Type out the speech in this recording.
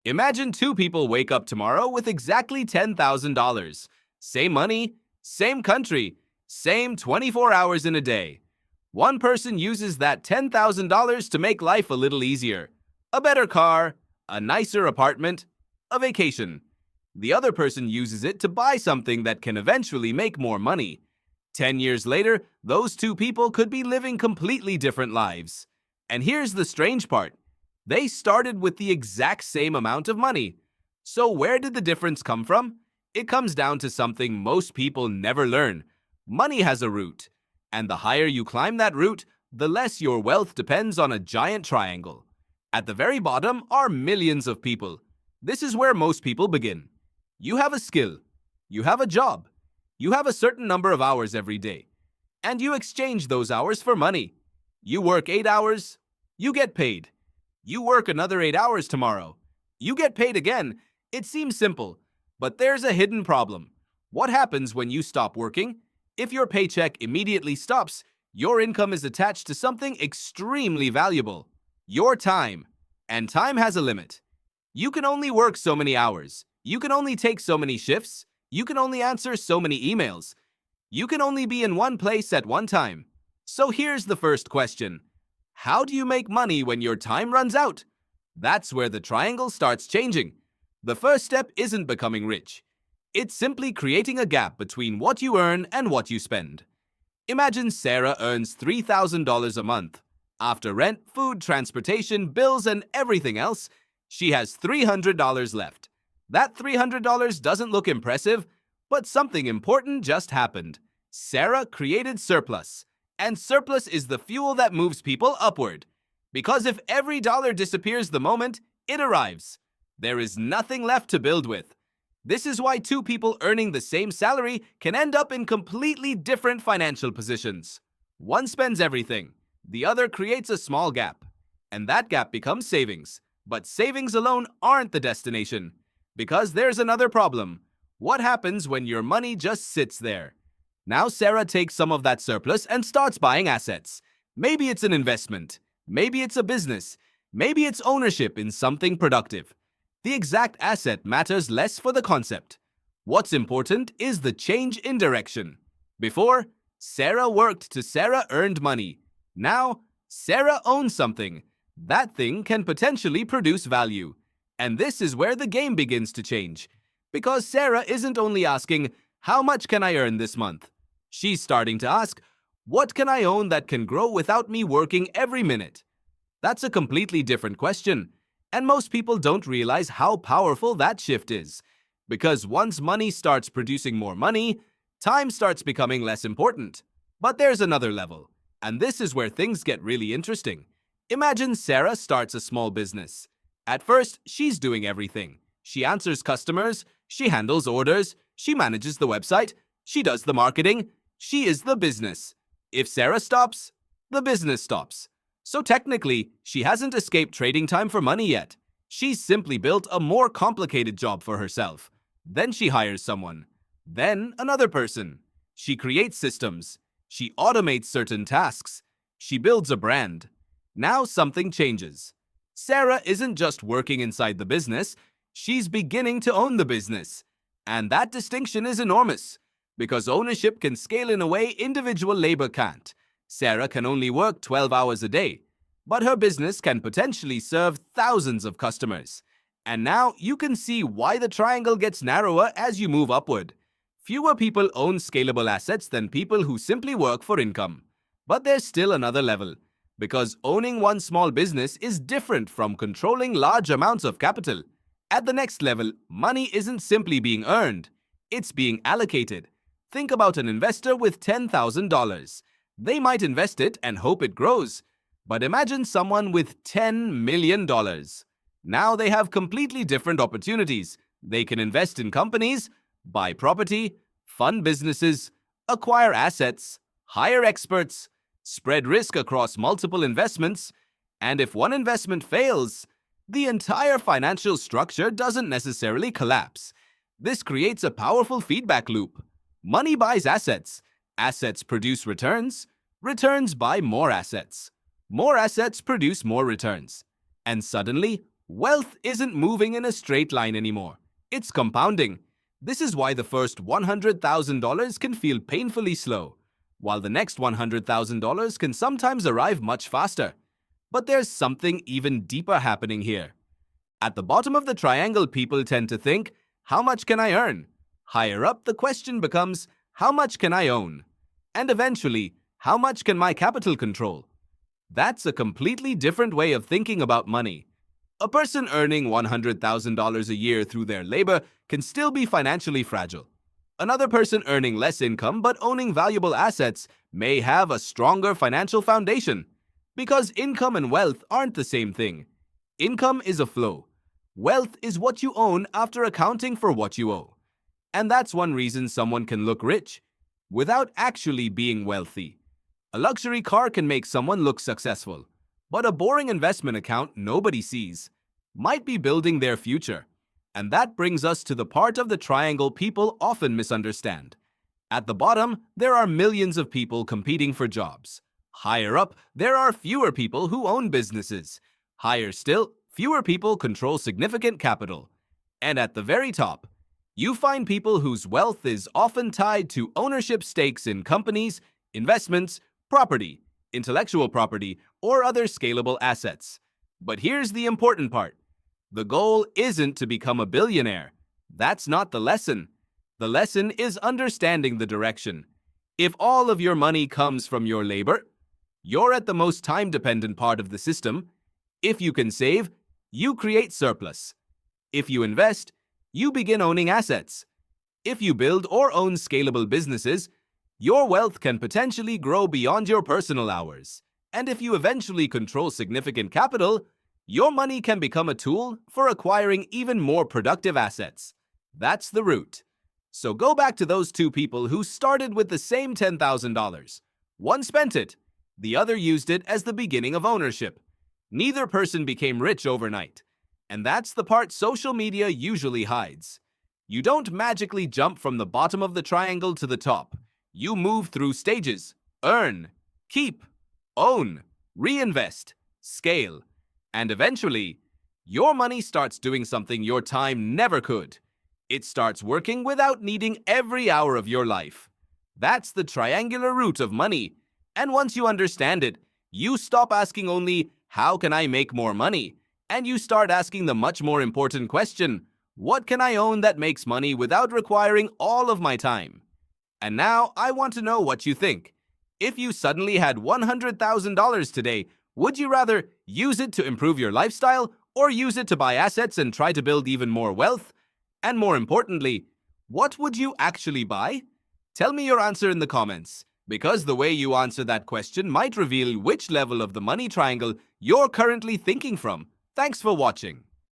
Imagine two people wake up tomorrow with exactly $10,000. Same money, same country, same 24 hours in a day. One person uses that $10,000 to make life a little easier. A better car, a nicer apartment, a vacation. The other person uses it to buy something that can eventually make more money. 10 years later, those two people could be living completely different lives. And here's the strange part. They started with the exact same amount of money. So where did the difference come from? It comes down to something most people never learn. Money has a root. And the higher you climb that root, the less your wealth depends on a giant triangle. At the very bottom are millions of people. This is where most people begin. You have a skill. You have a job. You have a certain number of hours every day. And you exchange those hours for money. You work 8 hours. You get paid. You work another 8 hours tomorrow. You get paid again. It seems simple, but there's a hidden problem. What happens when you stop working? If your paycheck immediately stops, your income is attached to something extremely valuable. Your time. And time has a limit. You can only work so many hours. You can only take so many shifts. You can only answer so many emails. You can only be in one place at one time. So here's the first question. How do you make money when your time runs out? That's where the triangle starts changing. The first step isn't becoming rich. It's simply creating a gap between what you earn and what you spend. Imagine Sarah earns $3,000 a month. After rent, food, transportation, bills, and everything else, she has $300 left. That $300 doesn't look impressive, but something important just happened. Sarah created surplus. And surplus is the fuel that moves people upward. Because if every dollar disappears the moment it arrives, there is nothing left to build with. This is why two people earning the same salary can end up in completely different financial positions. One spends everything. The other creates a small gap. And that gap becomes savings. But savings alone aren't the destination. Because there's another problem. What happens when your money just sits there? Now Sarah takes some of that surplus and starts buying assets. Maybe it's an investment. Maybe it's a business. Maybe it's ownership in something productive. The exact asset matters less for the concept. What's important is the change in direction. Before, Sarah worked to Sarah earned money. Now, Sarah owns something. That thing can potentially produce value. And this is where the game begins to change. Because Sarah isn't only asking, how much can I earn this month? She's starting to ask, what can I own that can grow without me working every minute? That's a completely different question. And most people don't realize how powerful that shift is. Because once money starts producing more money, time starts becoming less important. But there's another level. And this is where things get really interesting. Imagine Sarah starts a small business. At first, she's doing everything. She answers customers, she handles orders, she manages the website, she does the marketing. She is the business. If Sarah stops, the business stops. So technically, she hasn't escaped trading time for money yet. She's simply built a more complicated job for herself. Then she hires someone. Then another person. She creates systems. She automates certain tasks. She builds a brand. Now something changes. Sarah isn't just working inside the business, she's beginning to own the business. And that distinction is enormous. Because ownership can scale in a way individual labor can't. Sarah can only work 12 hours a day, but her business can potentially serve thousands of customers. And now you can see why the triangle gets narrower as you move upward. Fewer people own scalable assets than people who simply work for income. But there's still another level, because owning one small business is different from controlling large amounts of capital. At the next level, money isn't simply being earned, it's being allocated. Think about an investor with $10,000. They might invest it and hope it grows. But imagine someone with $10 million. Now they have completely different opportunities. They can invest in companies, buy property, fund businesses, acquire assets, hire experts, spread risk across multiple investments, and if one investment fails, the entire financial structure doesn't necessarily collapse. This creates a powerful feedback loop. Money buys assets. Assets produce returns. Returns buy more assets. More assets produce more returns. And suddenly, Wealth isn't moving in a straight line anymore. It's compounding. This is why the first $100,000 can feel painfully slow, while the next $100,000 can sometimes arrive much faster. But there's something even deeper happening here. At the bottom of the triangle, people tend to think, how much can I earn? Higher up, the question becomes, how much can I own? And eventually, how much can my capital control? That's a completely different way of thinking about money. A person earning $100,000 a year through their labor can still be financially fragile. Another person earning less income but owning valuable assets may have a stronger financial foundation. Because income and wealth aren't the same thing. Income is a flow. Wealth is what you own after accounting for what you owe. And that's one reason someone can look rich without actually being wealthy. A luxury car can make someone look successful, but a boring investment account nobody sees might be building their future. And that brings us to the part of the triangle people often misunderstand. At the bottom, there are millions of people competing for jobs. Higher up, there are fewer people who own businesses. Higher still, fewer people control significant capital. And at the very top, you find people whose wealth is often tied to ownership stakes in companies, investments, property, intellectual property, or other scalable assets. But here's the important part. The goal isn't to become a billionaire. That's not the lesson. The lesson is understanding the direction. If all of your money comes from your labor, you're at the most time-dependent part of the system. If you can save, you create surplus. If you invest, you begin owning assets. If you build or own scalable businesses, your wealth can potentially grow beyond your personal hours. And if you eventually control significant capital, your money can become a tool for acquiring even more productive assets. That's the root. So go back to those two people who started with the same $10,000. One spent it, the other used it as the beginning of ownership. Neither person became rich overnight. And that's the part social media usually hides. You don't magically jump from the bottom of the triangle to the top. You move through stages: earn, keep, own, reinvest, scale. And eventually, your money starts doing something your time never could. It starts working without needing every hour of your life. That's the triangular root of money. And once you understand it, you stop asking only, how can I make more money? And you start asking the much more important question, what can I own that makes money without requiring all of my time? And now I want to know what you think. If you suddenly had $100,000 today, would you rather use it to improve your lifestyle or use it to buy assets and try to build even more wealth? And more importantly, what would you actually buy? Tell me your answer in the comments, because the way you answer that question might reveal which level of the money triangle you're currently thinking from. Thanks for watching.